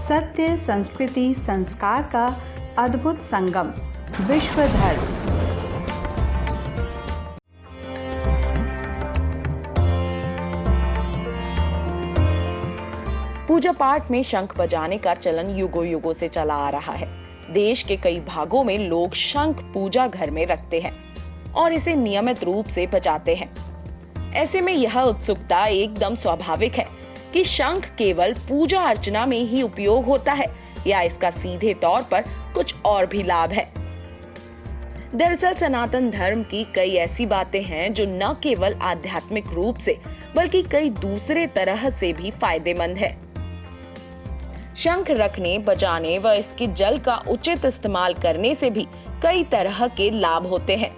सत्य, संस्कृति, संस्कार का अद्भुत संगम। विश्व धर्म। पूजा पाठ में शंख बजाने का चलन युगों युगों से चला आ रहा है। देश के कई भागों में लोग शंख पूजा घर में रखते हैं और इसे नियमित रूप से बजाते हैं। ऐसे में यह उत्सुकता एकदम स्वाभाविक है कि शंख केवल पूजा अर्चना में ही उपयोग होता है या इसका सीधे तौर पर कुछ और भी लाभ है। दरअसल सनातन धर्म की कई ऐसी बातें हैं जो न केवल आध्यात्मिक रूप से बल्कि कई दूसरे तरह से भी फायदेमंद है। शंख रखने, बजाने व इसके जल का उचित इस्तेमाल करने से भी कई तरह के लाभ होते हैं।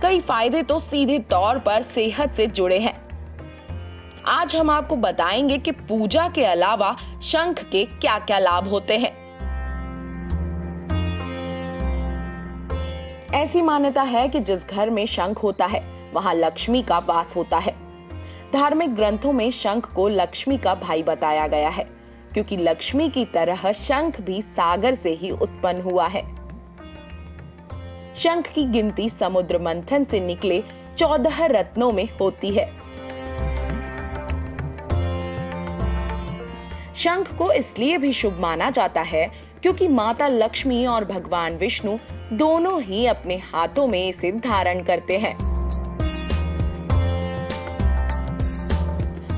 कई फायदे तो सीधे तौर पर सेहत से जुड़े हैं। आज हम आपको बताएंगे कि पूजा के अलावा शंख के क्या-क्या लाभ होते हैं। ऐसी मान्यता है कि जिस घर में शंख होता है वहां लक्ष्मी का वास होता है। धार्मिक ग्रंथों में शंख को लक्ष्मी का भाई बताया गया है, क्योंकि लक्ष्मी की तरह शंख भी सागर से ही उत्पन्न हुआ है। शंख की गिनती समुद्र मंथन से निकले 14 रत्नों में होती है। शंख को इसलिए भी शुभ माना जाता है क्योंकि माता लक्ष्मी और भगवान विष्णु दोनों ही अपने हाथों में इसे धारण करते हैं।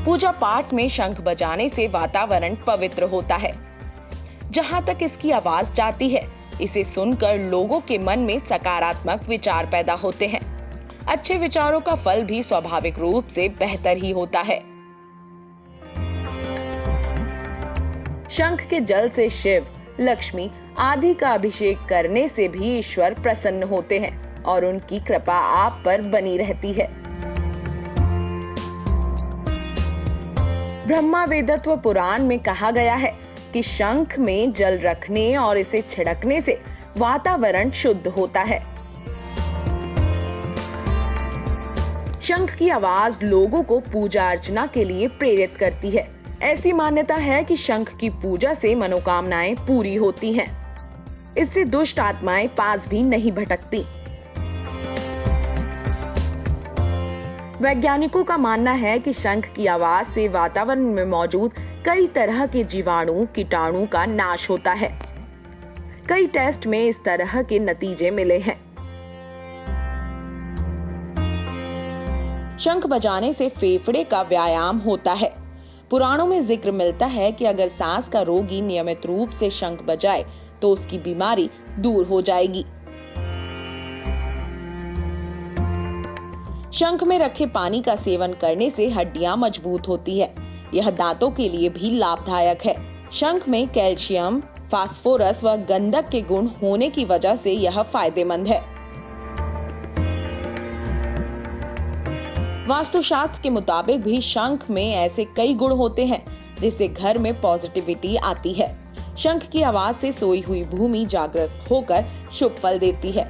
पूजा पाठ में शंख बजाने से वातावरण पवित्र होता है। जहां तक इसकी आवाज जाती है, इसे सुनकर लोगों के मन में सकारात्मक विचार पैदा होते हैं। अच्छे विचारों का फल भी स्वाभाविक रूप से बेहतर ही होता है। शंख के जल से शिव, लक्ष्मी आदि का अभिषेक करने से भी ईश्वर प्रसन्न होते हैं और उनकी कृपा आप पर बनी रहती है। ब्रह्मा वेदत्व पुराण में कहा गया है कि शंख में जल रखने और इसे छिड़कने से वातावरण शुद्ध होता है। शंख की आवाज लोगों को पूजा अर्चना के लिए प्रेरित करती है। ऐसी मान्यता है कि शंख की पूजा से मनोकामनाएं पूरी होती हैं। इससे दुष्ट आत्माएं पास भी नहीं भटकती। वैज्ञानिकों का मानना है कि शंख की आवाज से वातावरण में मौजूद कई तरह के जीवाणु, कीटाणु का नाश होता है। कई टेस्ट में इस तरह के नतीजे मिले हैं। शंख बजाने से फेफड़े का व्यायाम होता है। पुराणों में जिक्र मिलता है कि अगर सांस का रोगी नियमित रूप से शंख बजाए तो उसकी बीमारी दूर हो जाएगी। शंख में रखे पानी का सेवन करने से हड्डियां मजबूत होती है। यह दांतों के लिए भी लाभदायक है। शंख में कैल्शियम, फास्फोरस व गंधक के गुण होने की वजह से यह फायदेमंद है। वास्तुशास्त्र के मुताबिक भी शंख में ऐसे कई गुण होते हैं जिससे घर में पॉजिटिविटी आती है। शंख की आवाज से सोई हुई भूमि जागृत होकर शुभ फल देती है।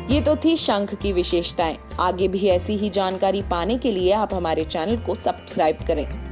ये तो थी शंख की विशेषताएं। आगे भी ऐसी ही जानकारी पाने के लिए आप हमारे चैनल को सब्सक्राइब करें।